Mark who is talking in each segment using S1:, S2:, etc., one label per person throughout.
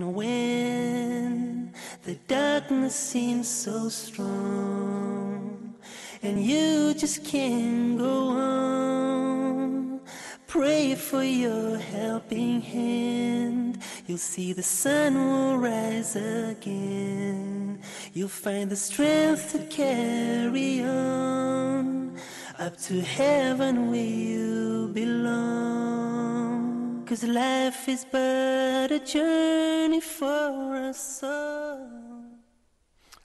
S1: When the darkness seems so strong and you just can't go on, pray for your helping hand. You'll see the sun will rise again. You'll find the strength to carry on up to heaven where you belong. 'Cause life is but a journey for us all.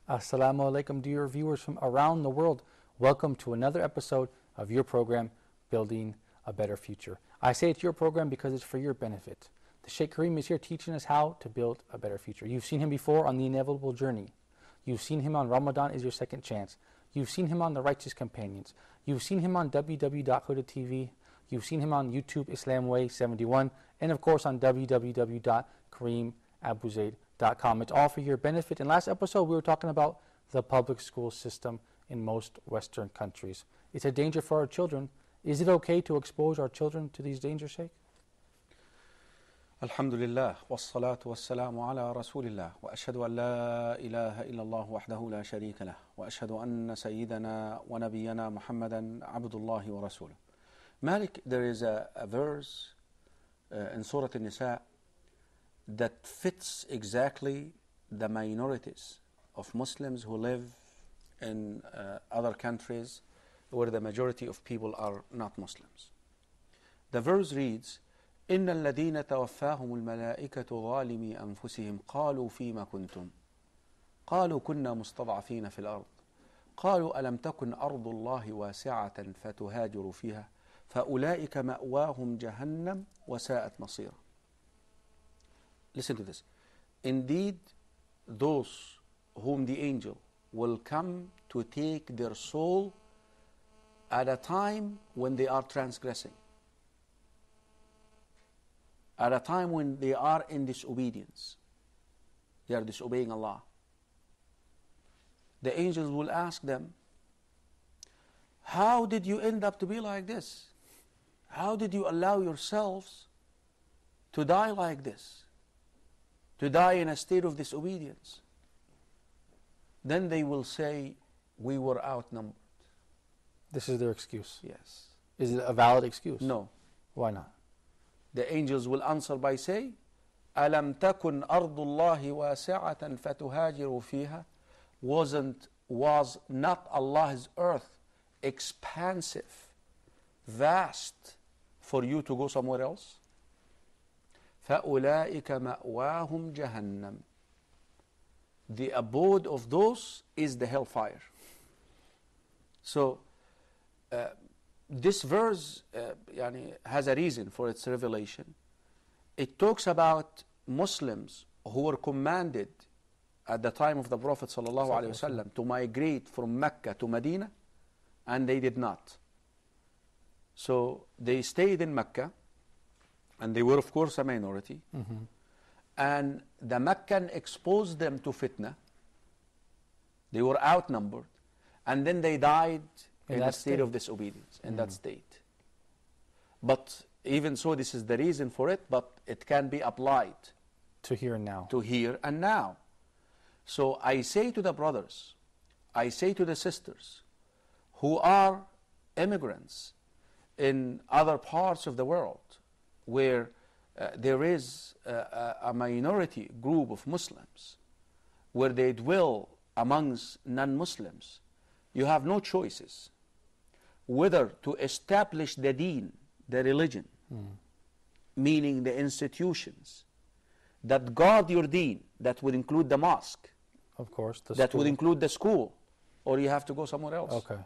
S2: Assalamu alaikum, dear viewers from around the world. Welcome to another episode of your program, Building a Better Future. I say it's your program because it's for your benefit. The Sheikh Karim is here teaching us how to build a better future. You've seen him before on The Inevitable Journey. You've seen him on Ramadan is Your Second Chance. You've seen him on The Righteous Companions. You've seen him on www.huda.tv. You've seen him on YouTube, Islam Way 71, and of course on www.KarimAbuZaid.com. It's all for your benefit. In last episode, we were talking about the public school system in most Western countries. It's a danger for our children. Is it okay to expose our children to these dangers, Sheikh?
S3: Alhamdulillah, wassalatu wassalamu ala rasulillah, wa ashhadu an la ilaha illallah wahdahu la sharika lah, wa ashhadu anna sayyidana wa nabiyyana Muhammadan abdullahi wa rasuluh. Malik, there is a verse in Surah An-Nisa that fits exactly the minorities of Muslims who live in other countries where the majority of people are not Muslims. The verse reads, إن الذين توفاهم الملائكة ظالمي أنفسهم قالوا فيما كنتم قالوا كنا مستضعفين في الأرض قالوا ألم تكن أرض الله واسعة فتهاجروا فيها فأولئك مأواهم جهنم وساءت مصيرا. Listen to this. Indeed, those whom the angel will come to take their soul at a time when they are transgressing, at a time when they are in disobedience, they are disobeying Allah. The angels will ask them, how did you end up to be like this? How did you allow yourselves to die like this? To die in a state of disobedience? Then they will say, we were outnumbered.
S2: This is their excuse.
S3: Yes.
S2: Is it a valid excuse?
S3: No.
S2: Why not?
S3: The angels will answer by saying, أَلَمْ تَكُنْ أَرْضُ اللَّهِ وَاسِعَةً فَتُهَاجِرُوا فِيهَا. Was not Allah's earth expansive, vast, for you to go somewhere else? فَأُولَٰئِكَ مَأْوَاهُمْ جَهَنَّمْ. The abode of those is the hellfire. So, this verse has a reason for its revelation. It talks about Muslims who were commanded at the time of the Prophet ﷺ to migrate from Mecca to Medina, and they did not. So they stayed in Mecca, and they were of course a minority, and the Meccan exposed them to fitna. They were outnumbered, and then they died in a state of disobedience, in that state. But even so, this is the reason for it, but it can be applied
S2: to here and now.
S3: To here and now. So I say to the brothers, I say to the sisters who are immigrants in other parts of the world where there is a minority group of Muslims, where they dwell amongst non-Muslims, you have no choices whether to establish the deen, the religion, meaning the institutions that guard your deen, that would include the mosque,
S2: of course,
S3: that would include the school, or you have to go somewhere else.
S2: Okay.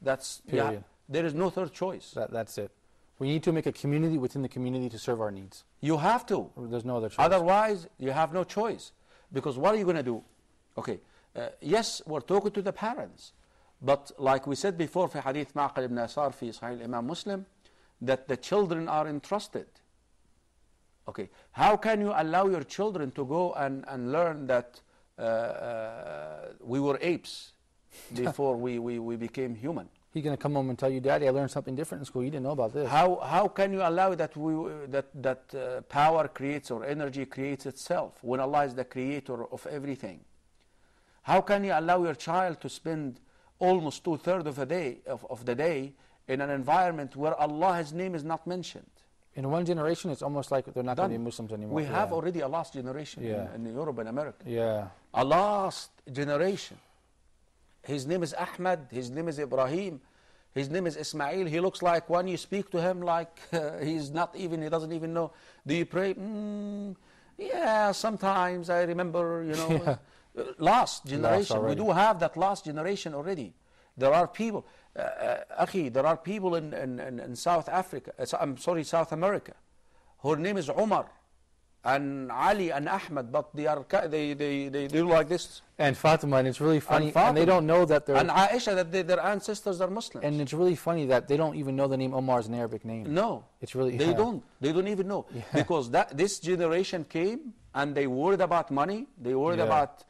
S3: That's
S2: Period.
S3: There is no third choice.
S2: That's it. We need to make a community within the community to serve our needs.
S3: You have to.
S2: There's no other choice.
S3: Otherwise, you have no choice. Because what are you going to do? Okay, yes, we're talking to the parents. But like we said before, في حديث معقل ibn Asar في صحيح الإمام Muslim, that the children are entrusted. Okay, how can you allow your children to go and learn that we were apes before we became human?
S2: He's going to come home and tell you, Daddy, I learned something different in school. You didn't know about this.
S3: How can you allow that power creates, or energy creates itself, when Allah is the creator of everything? How can you allow your child to spend almost 2/3 of the day in an environment where Allah's name is not mentioned?
S2: In one generation, it's almost like they're not going to be Muslims anymore.
S3: We have already a lost generation in Europe and America.
S2: Yeah.
S3: A lost generation. His name is Ahmad, his name is Ibrahim, his name is Ismail. He looks like, when you speak to him, like he doesn't even know. Do you pray? Yeah, sometimes I remember, Lost generation. We do have that lost generation already. There are people, there are people in South Africa, South America, whose name is Umar and Ali and Ahmad, but they do like this.
S2: And Fatima, and it's really funny, and they don't know that they're...
S3: And Aisha, that their ancestors are Muslims.
S2: And it's really funny that they don't even know the name Omar is an Arabic name.
S3: No.
S2: It's really...
S3: They don't even know. Yeah. Because this generation came, and they worried about money, they worried about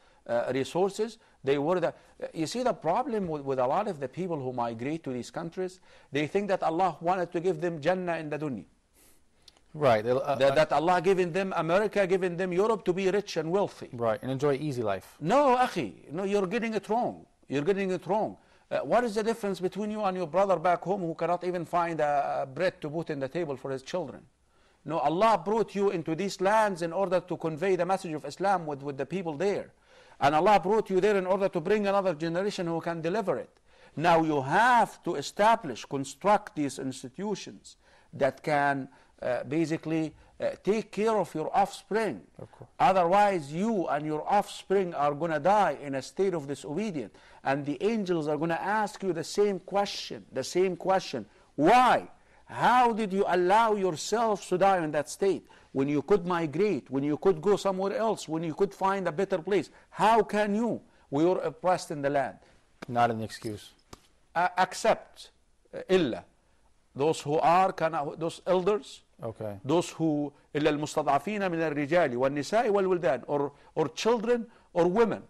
S3: resources, they worried that... You see, the problem with a lot of the people who migrate to these countries, they think that Allah wanted to give them Jannah in the dunya.
S2: Right.
S3: That Allah given them America, given them Europe to be rich and wealthy.
S2: Right, and enjoy easy life.
S3: No, akhi, no, you're getting it wrong. You're getting it wrong. What is the difference between you and your brother back home who cannot even find bread to put in the table for his children? No, Allah brought you into these lands in order to convey the message of Islam with the people there. And Allah brought you there in order to bring another generation who can deliver it. Now you have to construct these institutions that can basically take care of your offspring. Otherwise, you and your offspring are going to die in a state of disobedience. And the angels are going to ask you the same question. Why? How did you allow yourselves to die in that state? When you could migrate, when you could go somewhere else, when you could find a better place. How can you? We were oppressed in the land.
S2: Not an excuse.
S3: Accept illa. Those who are, those elders, those who إلا المستضعفين من الرجال والنساء والولدان, or children or women,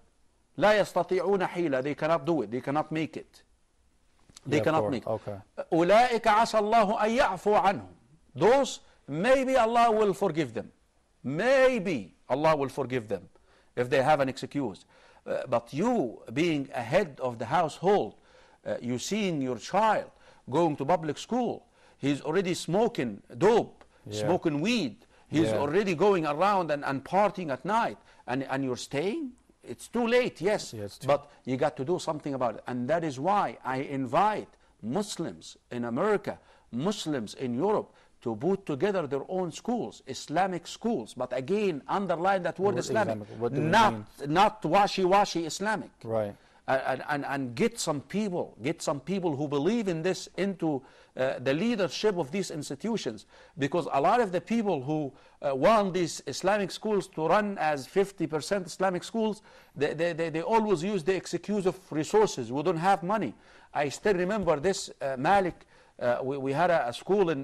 S3: لا يستطيعون حيلة. They cannot do it. They cannot make it. They cannot make it. أولئك عسى الله أن يعفو عنهم. Those, maybe Allah will forgive them. Maybe Allah will forgive them if they have an excuse. But you, being a head of the household, you seeing your child going to public school, he's already smoking dope, smoking weed, he's already going around and partying at night, and you're staying? It's too late, yes, but you got to do something about it. And that is why I invite Muslims in America, Muslims in Europe, to put together their own schools, Islamic schools. But again, underline that word Islamic. Not washy-washy Islamic.
S2: Right.
S3: And get some people who believe in this into the leadership of these institutions. Because a lot of the people who want these Islamic schools to run as 50% Islamic schools, they always use the excuse of resources. We don't have money. I still remember this, Malik, we had a school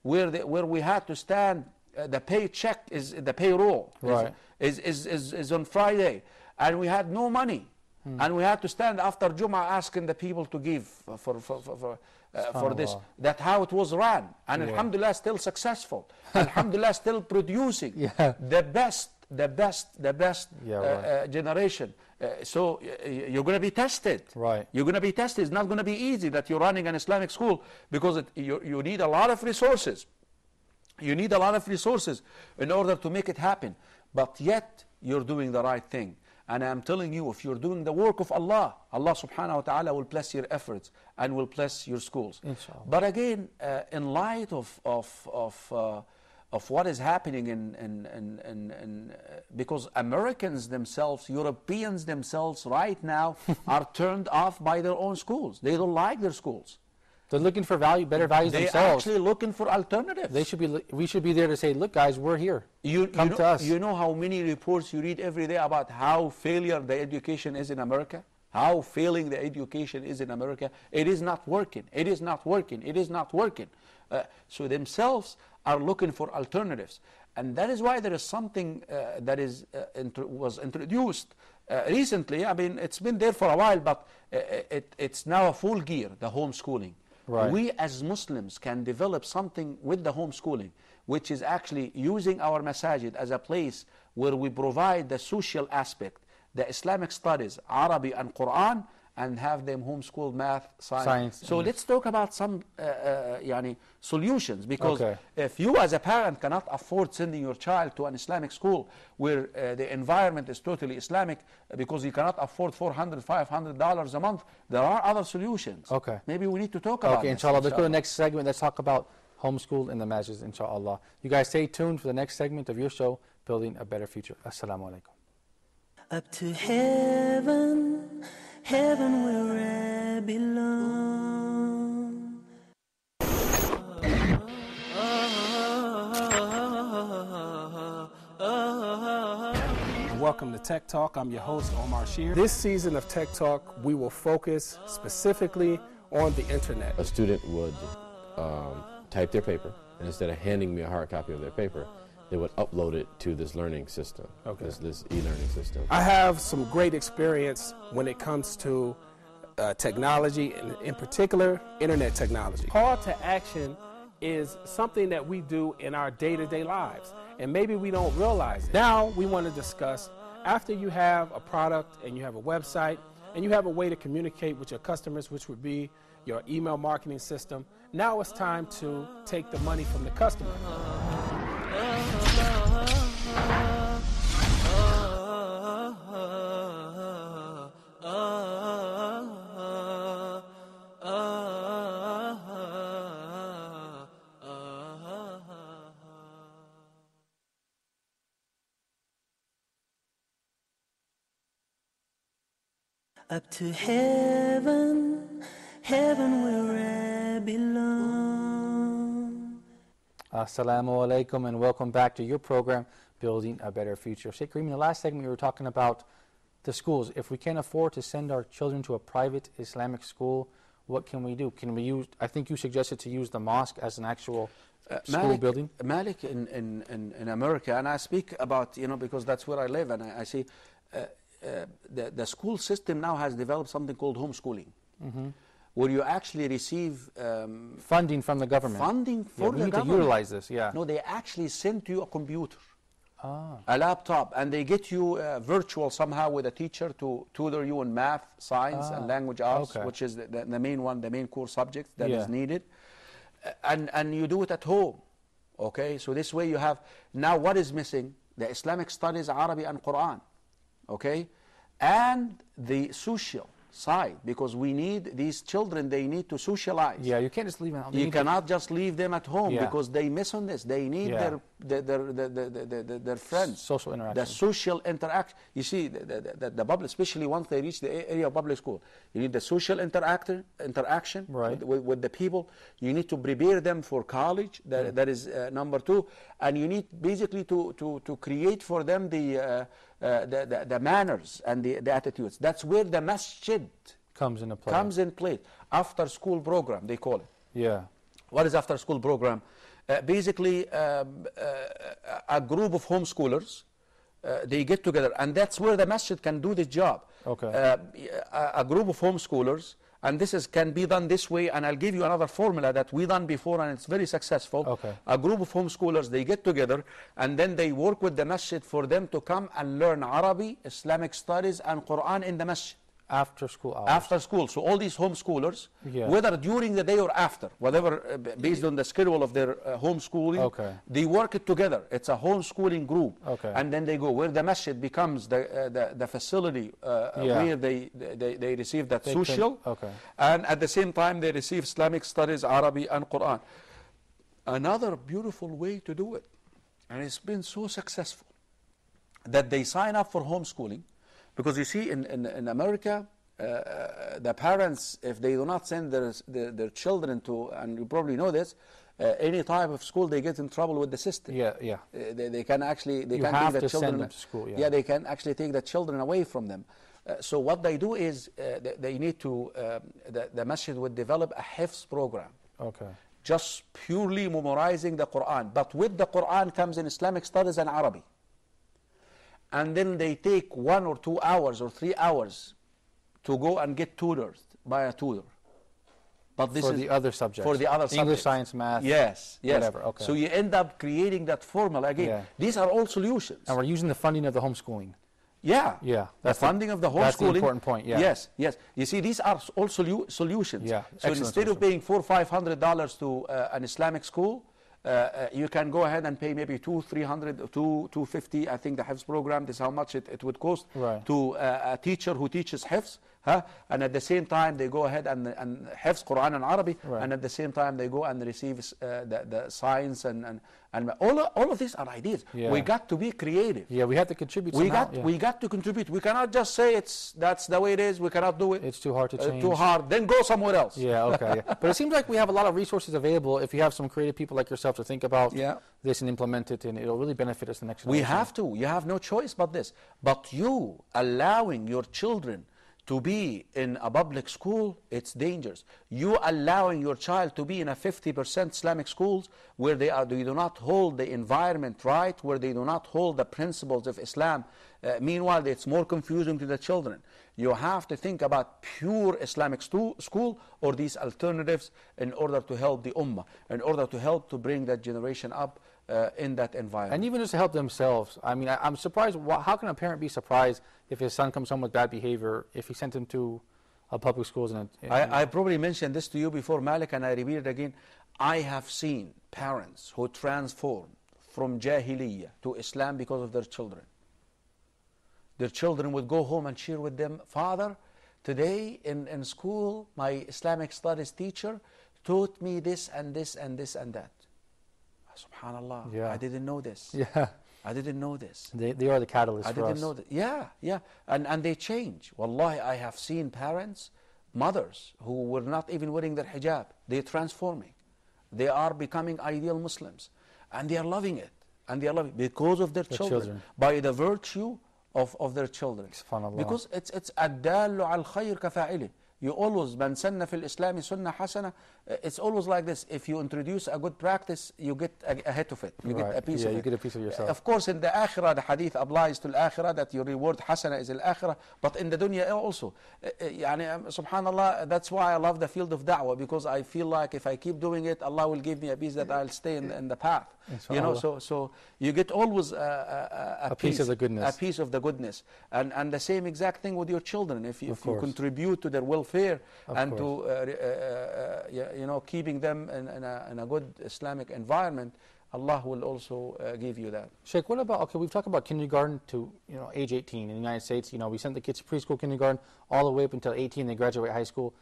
S3: where we had to stand, the paycheck, the payroll is on Friday, and we had no money. And we had to stand after Jum'ah asking the people to give for this. That's how it was run. And alhamdulillah, still successful. Alhamdulillah, still producing the best generation. So you're going to be tested.
S2: Right.
S3: You're going to be tested. It's not going to be easy that you're running an Islamic school, because you need a lot of resources. You need a lot of resources in order to make it happen. But yet, you're doing the right thing. And I'm telling you, if you're doing the work of Allah, Allah subhanahu wa ta'ala will bless your efforts and will bless your schools.
S2: Inshallah.
S3: But again, in light of what is happening because Americans themselves, Europeans themselves right now are turned off by their own schools. They don't like their schools.
S2: They're looking for better values themselves.
S3: They're actually looking for alternatives.
S2: We should be there to say, look guys, we're here. Come to us.
S3: You know how many reports you read every day about how failure the education is in America? How failing the education is in America? It is not working. It is not working. It is not working. So themselves are looking for alternatives. And that is why there is something that was introduced recently, I mean, it's been there for a while, but it's now a full gear, the homeschooling.
S2: Right.
S3: We as Muslims can develop something with the homeschooling, which is actually using our masajid as a place where we provide the social aspect, the Islamic studies, Arabic and Quran, and have them homeschool math, science. So let's talk about some solutions, because if you as a parent cannot afford sending your child to an Islamic school where the environment is totally Islamic, because you cannot afford $400, $500 a month, there are other solutions.
S2: Okay.
S3: Maybe we need to talk about
S2: this. Inshallah. Let's go to the next segment. Let's talk about homeschool in the masjid, inshallah. You guys stay tuned for the next segment of your show, Building a Better Future. Assalamu alaikum.
S1: Up to heaven, heaven where I belong.
S4: Welcome to Tech Talk. I'm your host, Omar Shear. This season of Tech Talk, we will focus specifically on the internet.
S5: A student would type their paper, and instead of handing me a hard copy of their paper, they would upload it to this learning system, this e-learning system.
S4: I have some great experience when it comes to technology, and in particular, internet technology. Call to action is something that we do in our day-to-day lives, and maybe we don't realize it. Now we want to discuss, after you have a product and you have a website and you have a way to communicate with your customers, which would be your email marketing system, now it's time to take the money from the customer.
S1: Up to heaven, heaven where I belong.
S2: Assalamu alaikum and welcome back to your program, Building a Better Future. Sheikh Karim, in the last segment we were talking about the schools. If we can't afford to send our children to a private Islamic school, what can we do? Can we use, I think you suggested to use the mosque as an actual school building?
S3: Malik, in America, and I speak about, because that's where I live, and I see the school system now has developed something called homeschooling, where you actually receive
S2: funding from the government.
S3: Funding for the government.
S2: We need to utilize this,
S3: No, they actually send you a computer, a laptop, and they get you virtual somehow with a teacher to tutor you in math, science, and language arts, which is the main one, the main core subject that is needed. And you do it at home. Okay, so this way you have, now what is missing? The Islamic studies, Arabic and Quran. Okay, and the social side, because we need these children, they need to socialize.
S2: Yeah, you can't just leave them at home.
S3: You cannot just leave them at home because they miss on this. They need their friends.
S2: Social interaction.
S3: The social interaction. You see, the public, especially once they reach the area of public school, you need the social interaction with the people. You need to prepare them for college. That is number two. And you need basically to create for them the manners and the attitudes. That's where the masjid
S2: comes into play.
S3: After school program, they call it.
S2: Yeah.
S3: What is after school program? Basically, a group of homeschoolers, they get together, and that's where the masjid can do this job.
S2: Okay.
S3: A group of homeschoolers, and this can be done this way, and I'll give you another formula that we done before, and it's very successful.
S2: Okay.
S3: A group of homeschoolers, they get together, and then they work with the masjid for them to come and learn Arabic, Islamic studies, and Quran in the masjid.
S2: After school hours.
S3: After school. So all these homeschoolers, whether during the day or after, whatever, based on the schedule of their homeschooling, they work it together. It's a homeschooling group. And then they go where the masjid becomes the facility where they receive that social. And at the same time, they receive Islamic studies, Arabic, and Quran. Another beautiful way to do it, and it's been so successful, that they sign up for homeschooling. Because you see, in America, the parents, if they do not send their children to, and you probably know this, any type of school, they get in trouble with the system. They can actually, they can take the children.
S2: Send them to school.
S3: They can actually take the children away from them. So what they do is, they need to, the masjid would develop a hifz program. Just purely memorizing the Quran. But with the Quran comes in Islamic studies and Arabic. and then they take 1 or 2 hours or 3 hours to go and get tutored by a tutor. But this
S2: for
S3: is
S2: the other subjects.
S3: For the other subjects.
S2: English, science, math.
S3: Yes, yes.
S2: Whatever, okay.
S3: So you end up creating that formula again.
S2: Yeah.
S3: These are all solutions.
S2: And we're using the funding of the homeschooling.
S3: Yeah.
S2: Yeah.
S3: The funding of the homeschooling.
S2: That's the important point, yeah.
S3: Yes, yes. You see, these are all solutions.
S2: Yeah.
S3: So
S2: Excellent
S3: instead of paying $400-500 to an Islamic school, you can go ahead and pay maybe $200-300, $250. I think the Hifz program, this is how much it would cost to a teacher who teaches Hifz. And at the same time, they go ahead and Hifz Quran and Arabic, and at the same time, they go and receive the science and all of these are ideas.
S2: Yeah.
S3: We got to be creative.
S2: Yeah, we have to contribute somehow.
S3: We got to contribute. We cannot just say that's the way it is. We cannot do it.
S2: It's too hard to change.
S3: Too hard. Then go somewhere else.
S2: Yeah, okay. Yeah. But it seems like we have a lot of resources available if you have some creative people like yourself to think about this and implement it, and it'll really benefit us the next generation.
S3: We have to. You have no choice but this. But you allowing your children to be in a public school, it's dangerous. You allowing your child to be in a 50% Islamic schools where they do not hold the environment right, where they do not hold the principles of Islam. Meanwhile, it's more confusing to the children. You have to think about pure Islamic school or these alternatives in order to help the ummah, in order to help to bring that generation up in that environment.
S2: And even just to help themselves. I mean, I'm surprised. How can a parent be surprised if his son comes home with bad behavior, if he sent him to a public schools?
S3: I probably mentioned this to you before, Malik, and I repeat it again. I have seen parents who transform from Jahiliyyah to Islam because of their children. Their children would go home and share with them, Father, today in school, my Islamic studies teacher taught me this and this and this and that. Subhanallah, I didn't know this.
S2: Yeah.
S3: I didn't know this.
S2: They are the catalyst for us.
S3: I didn't know that. Yeah, yeah. And they change. Wallahi, I have seen parents, mothers, who were not even wearing their hijab. They're transforming. They are becoming ideal Muslims. And they are loving it. And they are loving it because of their children. By the virtue of their children. Because it's الدال على الخير كفاعله. You always, من سن في الإسلام سنة حسنة. It's always like this. If you introduce a good practice, you get a hit of it. You get a piece of it.
S2: You get a piece of yourself.
S3: Of course, in the akhirah, the hadith applies to al-akhirah, that your reward hasana is al-akhirah. But in the dunya also. Subhanallah, that's why I love the field of da'wah, because I feel like if I keep doing it, Allah will give me a piece that I'll stay in the path. You know, so you get always a
S2: piece of the goodness.
S3: A piece of the goodness. And the same exact thing with your children. If you contribute to their welfare and to keeping them in a good Islamic environment, Allah will also give you that.
S2: Sheikh, what about, we've talked about kindergarten to age 18 in the United States. We send the kids to preschool, kindergarten, all the way up until 18, they graduate high school.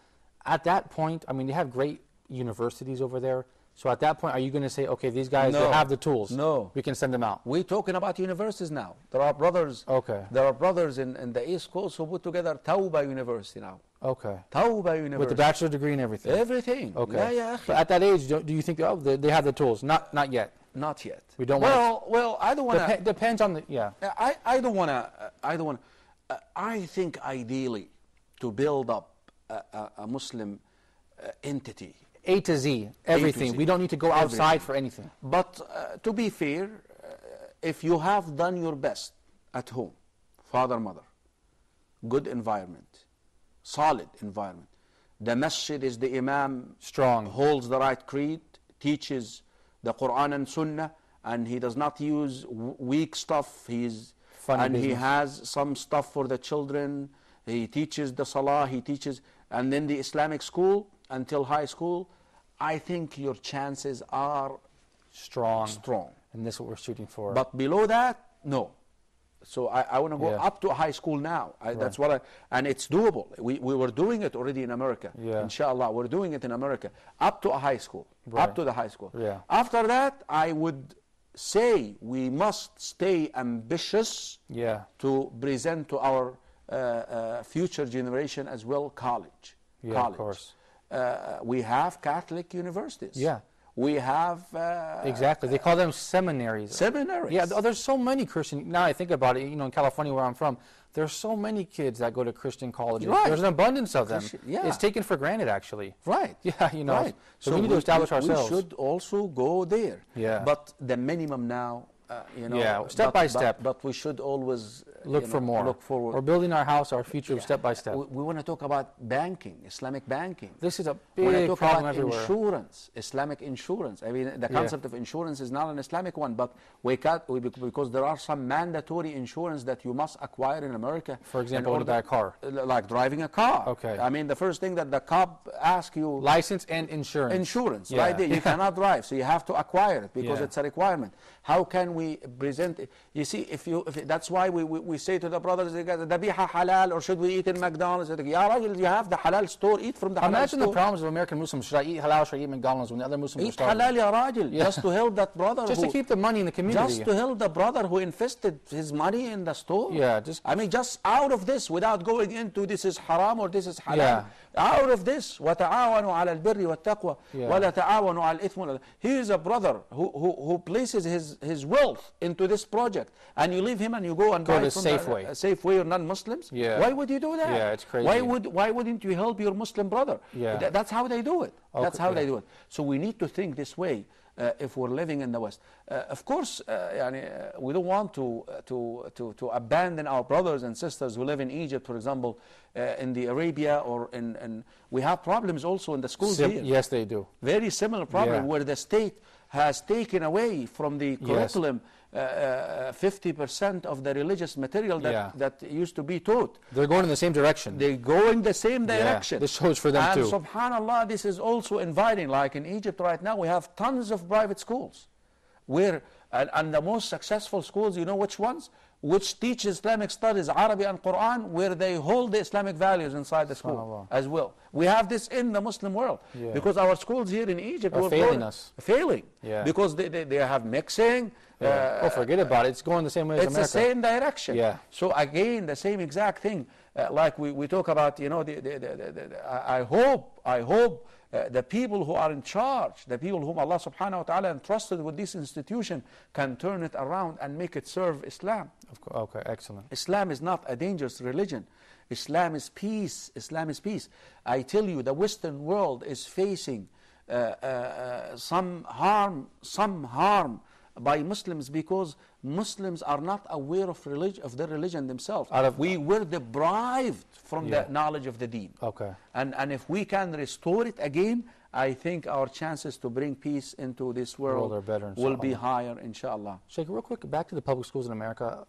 S2: At that point, I mean, they have great universities over there. So at that point, are you going to say, okay, these guys, they have the tools.
S3: No.
S2: We can send them out.
S3: We're talking about universities now. There are brothers.
S2: Okay.
S3: There are brothers in the East Coast who put together Tawbah University now.
S2: Okay.
S3: Tawbah University.
S2: With the bachelor's degree and everything.
S3: Everything.
S2: Okay.
S3: Yeah.
S2: But at that age, do you think they have the tools? Not yet.
S3: Not yet.
S2: We don't want.
S3: Well, I don't want to.
S2: Depends on the.
S3: I don't want to. I think ideally, to build up a Muslim entity.
S2: A to Z, everything. We don't need to go outside for anything.
S3: But to be fair, if you have done your best at home, father, mother, good environment, solid environment, the masjid is the imam,
S2: strong,
S3: holds the right creed, teaches the Quran and Sunnah, and he does not use weak stuff. He has some stuff for the children. He teaches the Salah, and then the Islamic school until high school. I think your chances are
S2: strong.
S3: And
S2: this is what we're shooting for.
S3: But below that, no. So I want to go up to high school now. That's what and it's doable. We were doing it already in America. Inshallah, we're doing it in America. Up to a high school. Up to the high school. After that, I would say we must stay ambitious to present to our future generation as well college.
S2: Of course.
S3: We have Catholic universities. We have...
S2: exactly. They call them seminaries.
S3: Seminaries.
S2: Yeah, there's so many Christian... Now I think about it, in California where I'm from, there's so many kids that go to Christian colleges. There's an abundance of them. It's taken for granted, actually.
S3: Yeah,
S2: So we need to establish ourselves.
S3: We should also go there.
S2: Yeah.
S3: But the minimum now,
S2: step by step.
S3: But we should always
S2: look for more.
S3: Look forward.
S2: We're building our house, our future, step by step.
S3: We want to talk about banking, Islamic banking.
S2: This is a
S3: big
S2: problem
S3: about
S2: everywhere.
S3: Insurance, Islamic insurance. I mean, the concept of insurance is not an Islamic one, but because there are some mandatory insurance that you must acquire in America.
S2: For example, to buy a car.
S3: Like driving a car.
S2: Okay.
S3: I mean, the first thing that the cop asks you...
S2: License and insurance.
S3: Insurance, right there. You cannot drive, so you have to acquire it because it's a requirement. How can we present it? You see, that's why we say to the brothers, dabiha halal, or should we eat in McDonald's? Ya Rajal, you have the halal store, eat from the halal store.
S2: Imagine the problems of American Muslims. Should I eat halal, should I eat McDonald's when the other Muslims are starving?
S3: Eat halal, Ya Rajal, just to help that brother.
S2: Just to keep the money in the community.
S3: Just to help the brother who invested his money in the store.
S2: Yeah,
S3: I mean, just out of this, without going into this is haram or this is halal. Yeah. Out of this, وَتَعَاوَنُوا عَلَى الْبِرِّ وَالتَّقْوَى وَلَا تَعَاوَنُوا عَلى الْإِثْمِ. He is a brother who places his wealth into this project, and you leave him and you go and buy from Safeway or non-Muslims.
S2: Yeah.
S3: Why would you do that?
S2: Yeah, it's crazy.
S3: Why wouldn't you help your Muslim brother?
S2: Yeah.
S3: That's how they do it.
S2: Okay.
S3: That's how they do it. So we need to think this way. If we're living in the West, of course, we don't want to abandon our brothers and sisters who live in Egypt, for example, in the Arabia, or in we have problems also in the schools here.
S2: Yes, they do.
S3: Very similar problem where the state has taken away from the curriculum 50% of the religious material that used to be taught.
S2: They're going in the same direction.
S3: They're going the same direction.
S2: This shows for them too.
S3: And subhanAllah, this is also inviting. Like in Egypt right now, we have tons of private schools. And the most successful schools, you know which ones? Which teach Islamic studies, Arabic and Quran, where they hold the Islamic values inside the school as well. We have this in the Muslim world. Because our schools here in Egypt
S2: are failing us.
S3: Failing. Because they have mixing.
S2: Forget about it. It's going the same way as America.
S3: It's the same direction.
S2: Yeah.
S3: So again, the same exact thing. Like we talk about, I hope the people who are in charge, the people whom Allah subhanahu wa ta'ala entrusted with this institution, can turn it around and make it serve Islam.
S2: Okay, excellent.
S3: Islam is not a dangerous religion. Islam is peace. Islam is peace. I tell you, the Western world is facing some harm by Muslims because Muslims are not aware of their religion themselves. We were deprived from the knowledge of the deen.
S2: Okay.
S3: And if we can restore it again, I think our chances to bring peace into this world
S2: are better,
S3: will be higher, inshallah.
S2: Sheikh, real quick, back to the public schools in America.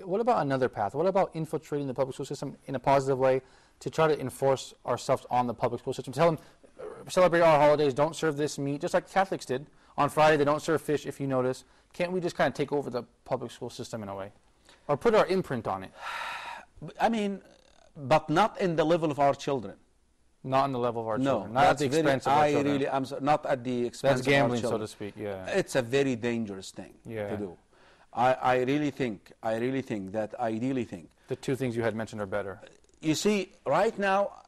S2: What about another path? What about infiltrating the public school system in a positive way to try to enforce ourselves on the public school system? Tell them, celebrate our holidays, don't serve this meat, just like Catholics did. On Friday, they don't serve fish, if you notice. Can't we just kind of take over the public school system in a way? Or put our imprint on it?
S3: I mean, but not in the level of our children.
S2: Not on the level of our children.
S3: No,
S2: not at the expense of our children.
S3: Not at the expense
S2: of our children. That's gambling,
S3: so
S2: to speak,
S3: It's a very dangerous thing to do. I really think that ideally think.
S2: The two things you had mentioned are better.
S3: You see, right now,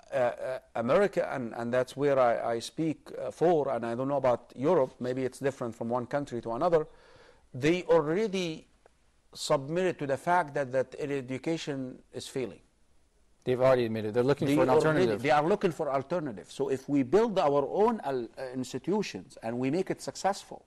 S3: America, and that's where I speak for, and I don't know about Europe, maybe it's different from one country to another, they already submitted to the fact that education is failing.
S2: They've already admitted. They're looking for an alternative.
S3: They are looking for alternatives. So if we build our own institutions and we make it successful,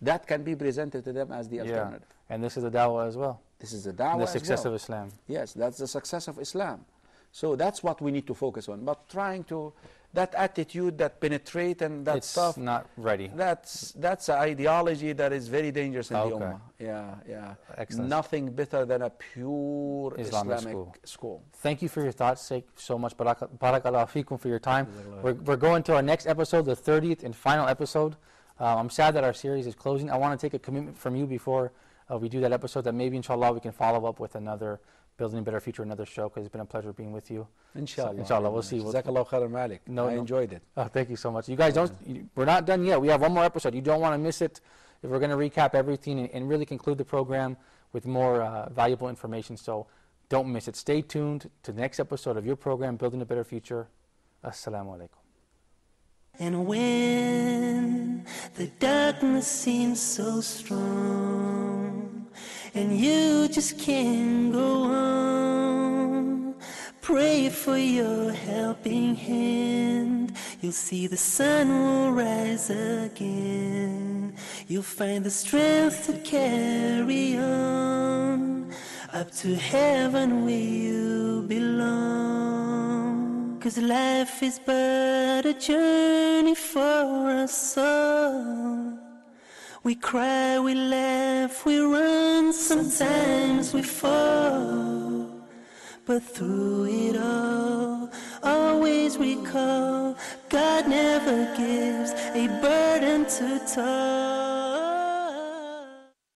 S3: that can be presented to them as the alternative.
S2: And this is the da'wah as well.
S3: This is the da'wah as well.
S2: The success of Islam.
S3: Yes, that's the success of Islam. So that's what we need to focus on. But trying to, that attitude that penetrate and that stuff.
S2: It's not ready.
S3: That's an ideology that is very dangerous in the Ummah. Yeah.
S2: Excellent.
S3: Nothing better than a pure Islamic school.
S2: Thank you for your thoughts, Sheikh, so much. Barakallahu feekum for your time. We're going to our next episode, the 30th and final episode. I'm sad that our series is closing. I want to take a commitment from you before we do that episode that maybe, inshallah, we can follow up with another Building a Better Future, another show, because it's been a pleasure being with you.
S3: Inshallah.
S2: Inshallah, we'll see.
S3: Jazakallah khairan, Malik. I enjoyed it.
S2: Oh, thank you so much. You guys we're not done yet. We have one more episode. You don't want to miss it. If we're going to recap everything and really conclude the program with more valuable information. So don't miss it. Stay tuned to the next episode of your program, Building a Better Future. Assalamu alaikum.
S1: And when the darkness seems so strong and you just can't go on, pray for your helping hand. You'll see the sun will rise again. you'll find the strength to carry on up to heaven where you belong. 'Cause life is but a journey for us all. We cry, we laugh, we run, sometimes we fall. But through it all, always recall, God never gives a burden too tall.